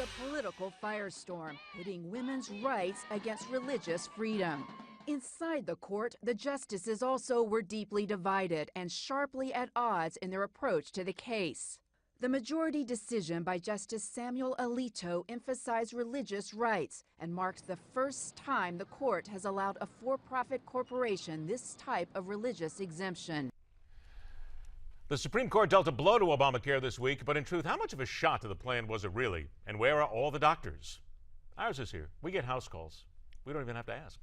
a political firestorm pitting women's rights against religious freedom. Inside the court, the justices also were deeply divided and sharply at odds in their approach to the case. The majority decision by Justice Samuel Alito emphasized religious rights and marks the first time the court has allowed a for-profit corporation this type of religious exemption. The Supreme Court dealt a blow to Obamacare this week, but in truth, how much of a shot to the plan was it really? And where are all the doctors? Ours is here. We get house calls. We don't even have to ask.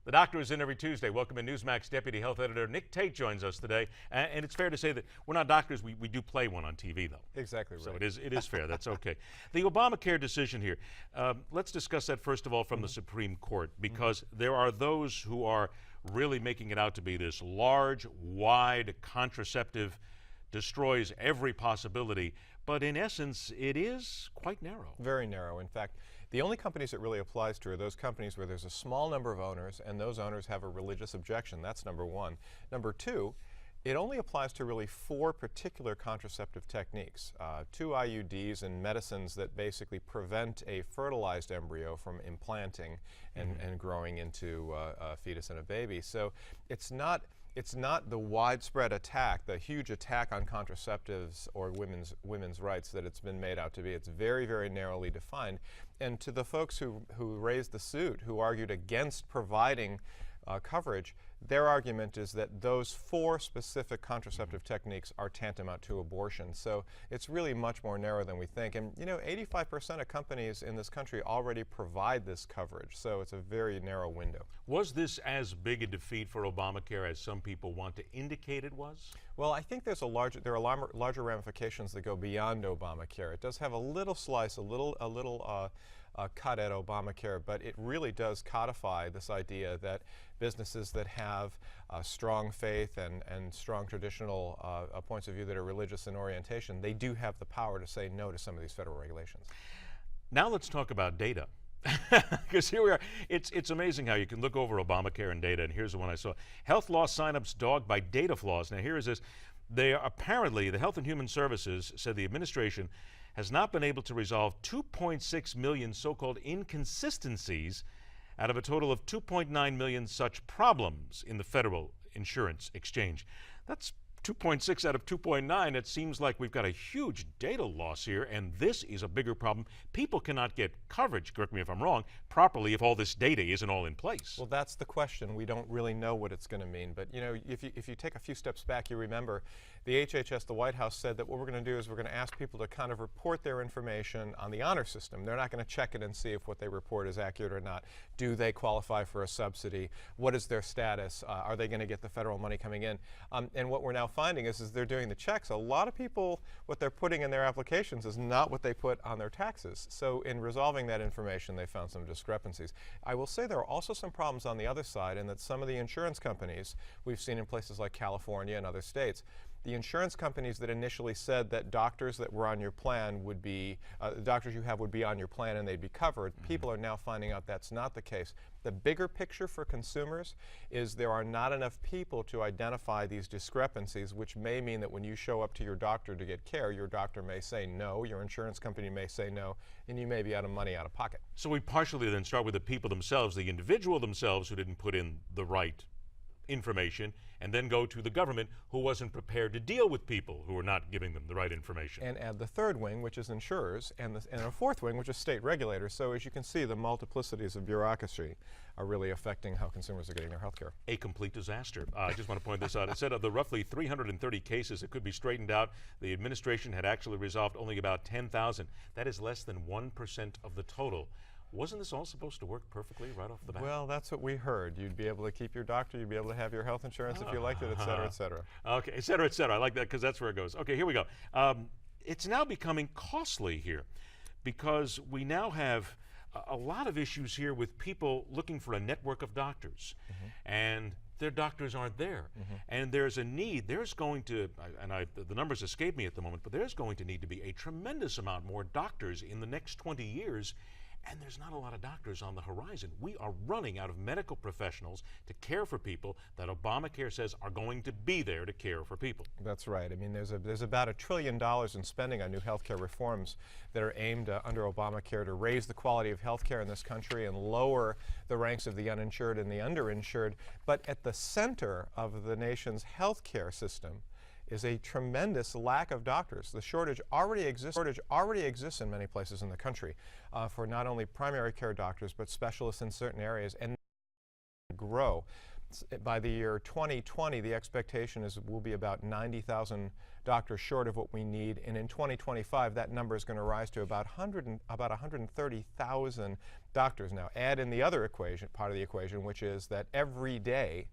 The doctor is in every Tuesday. Welcome in. Newsmax Deputy Health Editor Nick Tate joins us today. And it's fair to say that we're not doctors. We do play one on TV, though. Exactly right. So it is fair. That's okay. The Obamacare decision here. Let's discuss that, first of all, from the Supreme Court, because there are those who are really making it out to be this large, wide, contraceptive, destroys every possibility, but in essence, it is quite narrow. Very narrow. In fact, the only companies it really applies to are those companies where there's a small number of owners and those owners have a religious objection. That's number one. Number two, it only applies to really 4 particular contraceptive techniques, 2 IUDs and medicines that basically prevent a fertilized embryo from implanting and growing into a fetus and a baby. So it's not the widespread attack, the huge attack on contraceptives or women's rights that it's been made out to be. It's very, very narrowly defined. And to the folks who raised the suit, who argued against providing coverage, their argument is that those 4 specific contraceptive techniques are tantamount to abortion. So it's really much more narrow than we think. And you know, 85% of companies in this country already provide this coverage. So it's a very narrow window. Was this as big a defeat for Obamacare as some people want to indicate it was? Well, I think there are larger ramifications that go beyond Obamacare. It does have a little slice, a little cut at Obamacare, but it really does codify this idea that businesses that have strong faith and strong traditional points of view that are religious in orientation, they do have the power to say no to some of these federal regulations. Now let's talk about data. Because here we are. It's amazing how you can look over Obamacare and data, and here's the one I saw. Health loss signups dogged by data flaws. Now here is this. Apparently, the Health and Human Services said the administration has not been able to resolve 2.6 million so-called inconsistencies out of a total of 2.9 million such problems in the federal insurance exchange. That's 2.6 out of 2.9. It seems like we've got a huge data loss here, and this is a bigger problem. People cannot get coverage, correct me if I'm wrong, properly if all this data isn't all in place. Well, that's the question. We don't really know what it's going to mean. But, you know, if you take a few steps back, you remember the HHS, the White House, said that what we're going to do is we're going to ask people to kind of report their information on the honor system. They're not going to check it and see if what they report is accurate or not. Do they qualify for a subsidy? What is their status? Are they going to get the federal money coming in? And what we're now finding is they're doing the checks. A lot of people, what they're putting in their applications is not what they put on their taxes. So in resolving that information, they found some discrepancies. I will say there are also some problems on the other side, in that some of the insurance companies we've seen in places like California and other states, the insurance companies that initially said that doctors that were on your plan would be, the doctors you have would be on your plan and they'd be covered, people are now finding out that's not the case. The bigger picture for consumers is there are not enough people to identify these discrepancies, which may mean that when you show up to your doctor to get care, your doctor may say no, your insurance company may say no, and you may be out of money out of pocket. So we partially then start with the people themselves, the individual themselves who didn't put in the right information, and then go to the government who wasn't prepared to deal with people who were not giving them the right information. And add the third wing, which is insurers, and a fourth wing, which is state regulators. So as you can see, the multiplicities of bureaucracy are really affecting how consumers are getting their health care. A complete disaster. I just want to point this out. It said of the roughly 330 cases that could be straightened out, the administration had actually resolved only about 10,000. That is less than 1% of the total. Wasn't this all supposed to work perfectly right off the bat? Well, that's what we heard. You'd be able to keep your doctor, you'd be able to have your health insurance if you liked it, et cetera, et cetera. Okay, et cetera, et cetera. I like that because that's where it goes. Okay, here we go. It's now becoming costly here because we now have a lot of issues here with people looking for a network of doctors, and their doctors aren't there. And there's a need. There's going to, the numbers escape me at the moment, but there's going to need to be a tremendous amount more doctors in the next 20 years. and there's not a lot of doctors on the horizon. We are running out of medical professionals to care for people that Obamacare says are going to be there to care for people. That's right. I mean, there's about $1 trillion in spending on new health care reforms that are aimed under Obamacare to raise the quality of health care in this country and lower the ranks of the uninsured and the underinsured. But at the center of the nation's health care system is a tremendous lack of doctors. The shortage already exists in many places in the country for not only primary care doctors but specialists in certain areas, and grow. By the year 2020, the expectation is we'll be about 90,000 doctors short of what we need, and in 2025 that number is going to rise to about 130,000 doctors. Now add in the other part of the equation, which is that every day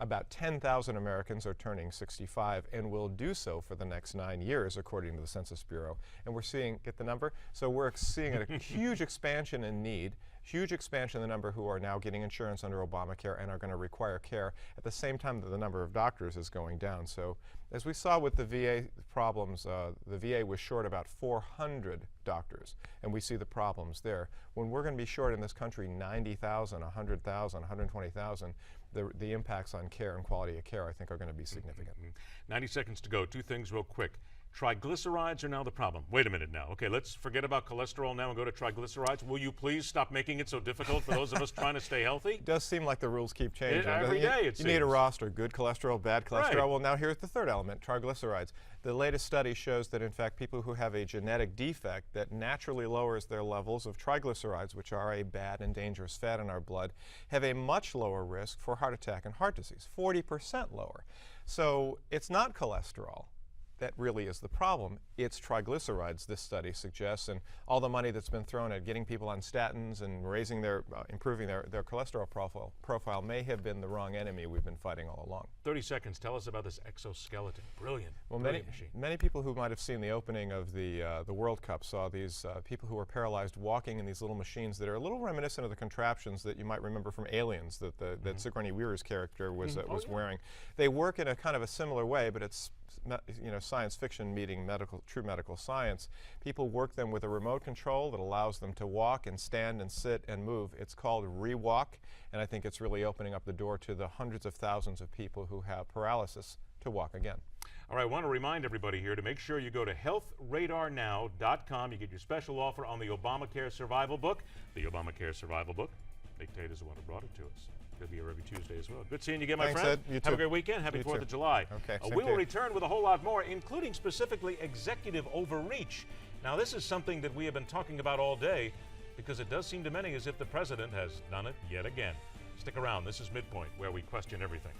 about 10,000 Americans are turning 65 and will do so for the next 9 years, according to the Census Bureau. And we're seeing, get the number? So we're seeing a huge expansion in need, huge expansion in the number who are now getting insurance under Obamacare and are going to require care at the same time that the number of doctors is going down. So as we saw with the VA problems, the VA was short about 400 doctors, and we see the problems there. When we're going to be short in this country 90,000, 100,000, 120,000, the impacts on care and quality of care, I think, are going to be significant. 90 seconds to go. Two things real quick. Triglycerides are now the problem. Wait a minute now. Okay, let's forget about cholesterol now and go to triglycerides. Will you please stop making it so difficult for those of us trying to stay healthy? It does seem like the rules keep changing. Every day it seems. You need a roster, good cholesterol, bad cholesterol. Right. Well, now here's the third element, triglycerides. The latest study shows that, in fact, people who have a genetic defect that naturally lowers their levels of triglycerides, which are a bad and dangerous fat in our blood, have a much lower risk for heart attack and heart disease, 40% lower. So it's not cholesterol that really is the problem. It's triglycerides, this study suggests, and all the money that's been thrown at getting people on statins and raising improving their cholesterol profile may have been the wrong enemy we've been fighting all along. 30 seconds. Tell us about this exoskeleton. Brilliant. Well, brilliant machine. Many people who might have seen the opening of the World Cup saw these people who were paralyzed walking in these little machines that are a little reminiscent of the contraptions that you might remember from Aliens that Sigourney Weaver's character was wearing. They work in a kind of a similar way, but it's science fiction meeting true medical science. People work them with a remote control that allows them to walk and stand and sit and move. It's called ReWalk, and I think it's really opening up the door to the hundreds of thousands of people who have paralysis to walk again. All right, I want to remind everybody here to make sure you go to healthradarnow.com. You get your special offer on the Obamacare Survival Book. The Obamacare Survival Book. Tate is the one who brought it to us. He'll be here every Tuesday as well. Good seeing you again, my Thanks, friend. Ed. You Have too. a great weekend. Happy You 4th too. of July. Okay, We will return with a whole lot more, including specifically executive overreach. Now, this is something that we have been talking about all day because it does seem to many as if the president has done it yet again. Stick around. This is Midpoint, where we question everything.